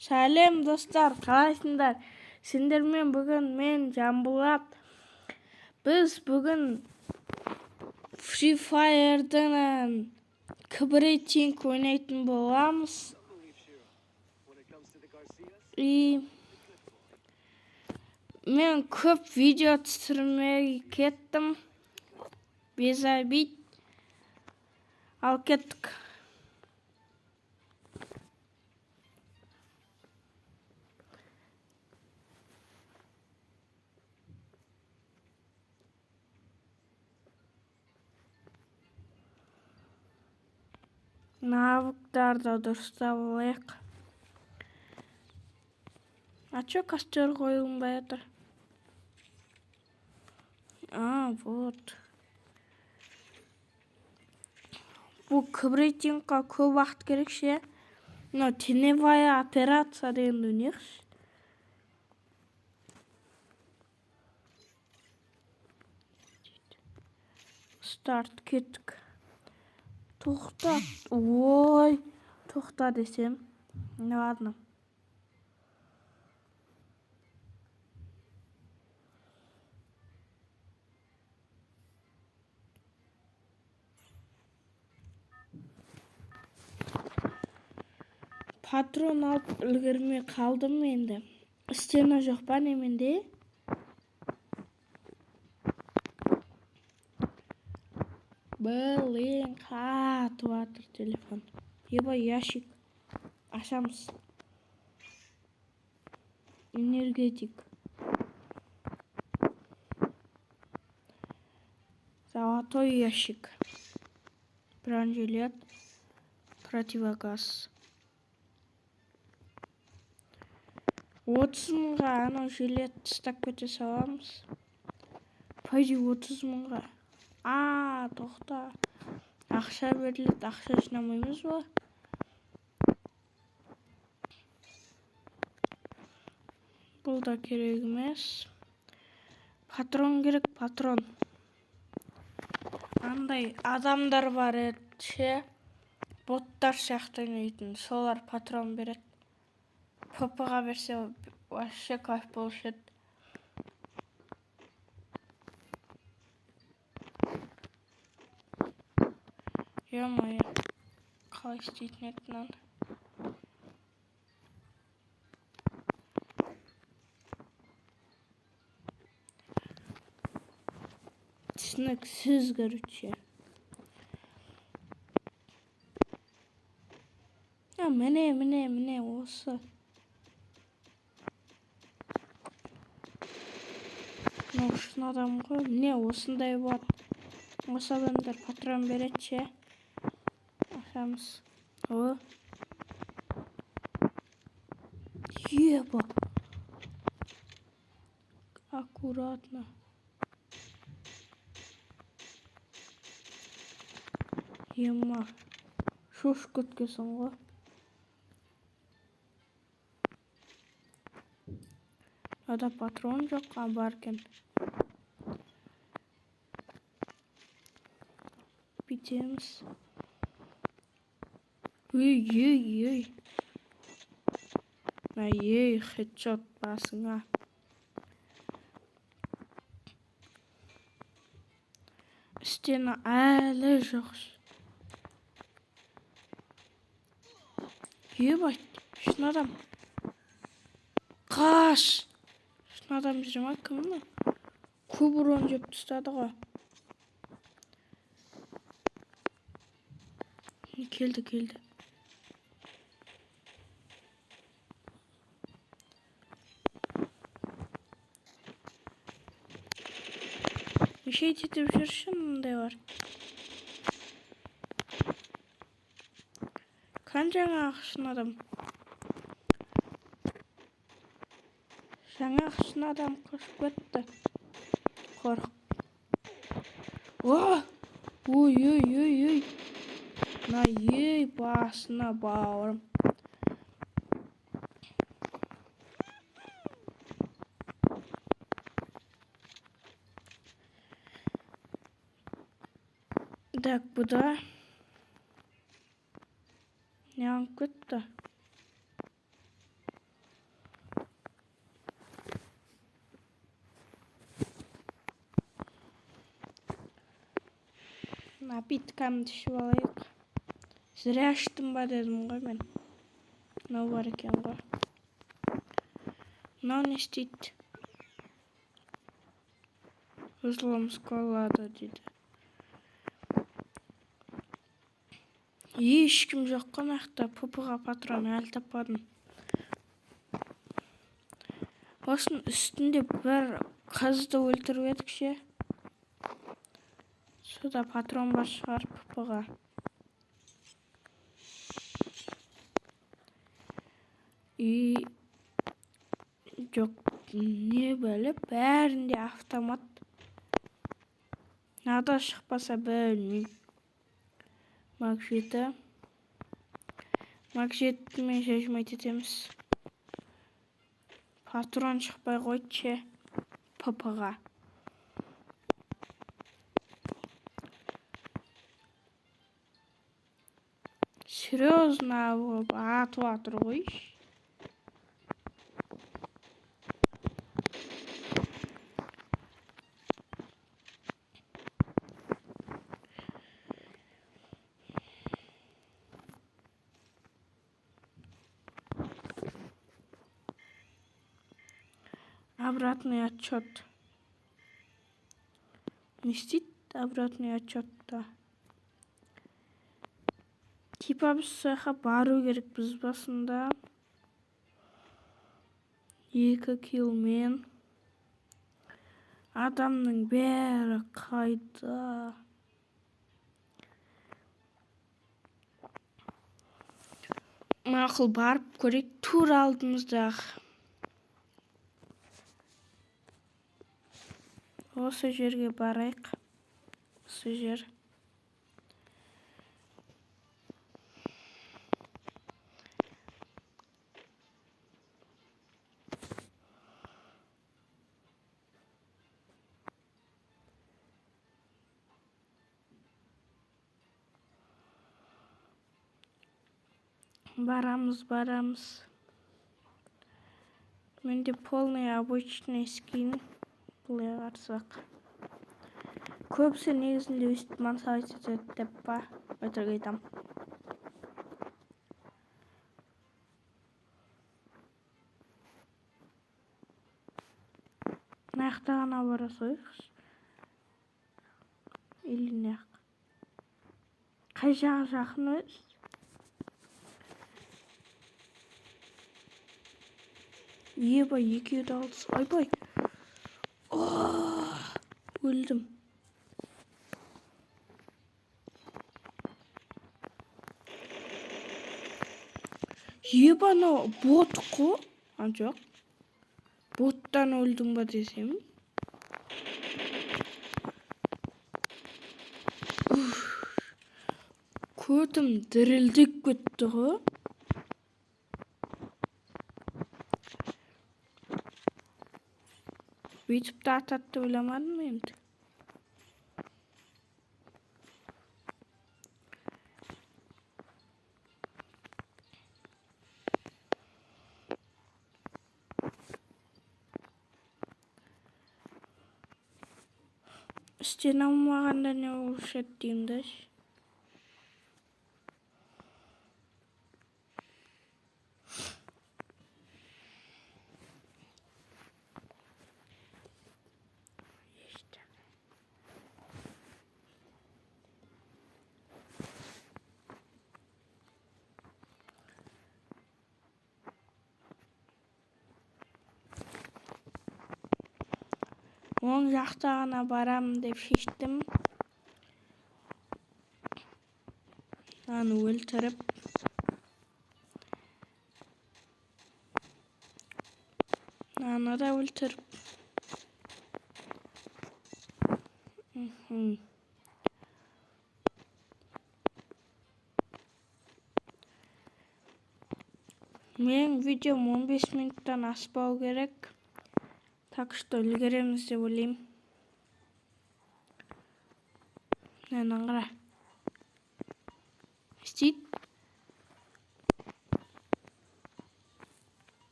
Сәлем достар, қалайсыңдар? Сендермен бүгін мен Жамбулат. Біз бүгін Free Fire'дан кібірейтинг ойнайтын боламыз. Мен көп видео түсірмей кеттім. Без обид. Ал кеттік. Навыктарды дұрыстап алайық. А чё костер қойылмай жатыр? Вот. Бұл кібірейтингқа көп уақыт керек ше. Но теневая операция дегенді неғыш? Старт кеттік. Тоқта. Ой, тоқта десем. Не ладно. Патрон алып үлгермей қалдым енді. Стена жоқ па неменде? Блин, қатып жатыр телефон. Еба ящик. Ашамыз. Энергетик. Золотой ящик. Бронежилет. Противогаз. 30 мыңға анау жилет тастап кете саламыз. Пойди 30 мыңға. Тоқта. Ақша беріледі, ақша жинамаймыз ба? Бұл да керек емес. Патрон керек, патрон. Андай адамдар бар ше. Боттар сияқты ойнайтын. Солар патрон береді. ПП-ға берсе вообще кайф болушы еді. Ё-моё, қалай істейтін еді мынаны? Түсініксіз, короче. Міне, осы. Шын адам ғой. Міне, осындай болады. Осы адамдар патрон береді ше. Ашамыз. Еба. Аккуратно. Ема. Шош көткесің ғой. Ада патрон жоқ, бар кен. Бітеміз. Ой. Хедшот басыңа. Стена әлі жоқ. Ебать, шын адам. Қаш! Шын адам жыма кімні? Көп урон жеп тұстады ғой. Келді. Неше етіп жүрші мұндай бар. Қан жаңа ақшын адам. Жаңа ақшын адам қошып кетті. Қорық. Ой. Басына бауырым. Так, бұда. Не алып кетті? Напиткамды ішіп алайық. Зря іштім ба дедім ғой мен. Мынау бар екен ғой. Мынау не істейді? Взлом дейді. Ешкім жоқ қонақта. ПП-ға патрон әлі таппадым. Осының үстінде бір қызды өлтіріп едік ше. Сода патрон бар шығар ПП-ға. Жоқ, не біліп, бәрінде автомат. Нада шықпаса білмеймін. Мак-7. Мак-7 мен жайжмайт етеміз. Патрон шықпай қойдшы ПП-ға. Серьезно атып атыр ғой. Обратный отчет. Не істейді обратный отчетта? Типа біз сояққа бару керек біз басында. 2 килмен. Адамның бәрі қайда? Мақұл барып көрейік тура алдымыздағы. Осы жерге барайық. Осы жер. Барамыз. Менде полный обычный скин. Бұлай қарсақ. Көбісі негізінде өстіп мансайт етеді деп па. Өтірік айтам. Наяқта ғана бара сойықшы. Или наяқ. Қай жағы жақын өз? Ебай, екеуді алдысы. Айбай. Өлдім. Ебана бот қо? Жоқ. Боттан өлдім ба десем? Көтім дірілдік көтті ғо? Бүйтіп та ататты ойламадым енді. Істен алмағанда не болушы еді деймді. Оң жақта ғана барамын деп шештім. Аны өлтіріп. Аны да өлтіріп. Менің видеом 15 минуттан аспау керек. Так что үлгереміз деп ойлаймын. Нәнің қара. Істейді.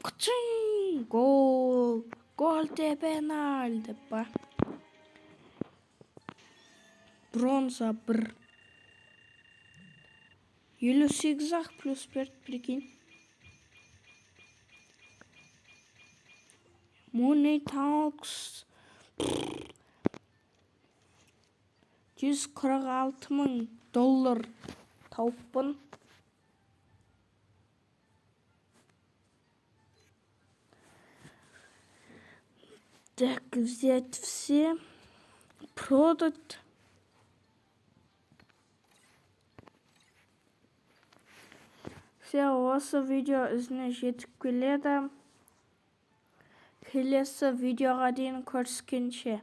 Қычың! Гол! Гол де пеналь деп ба. бронза 1. 58-ақ плюс берді, прикинь. Money Talks 146.000 доллар тауыппын. Так, взять все. Продать. Все, осы видео ізіне жетіп келеді. Келесі видеоға дейін көріскенше.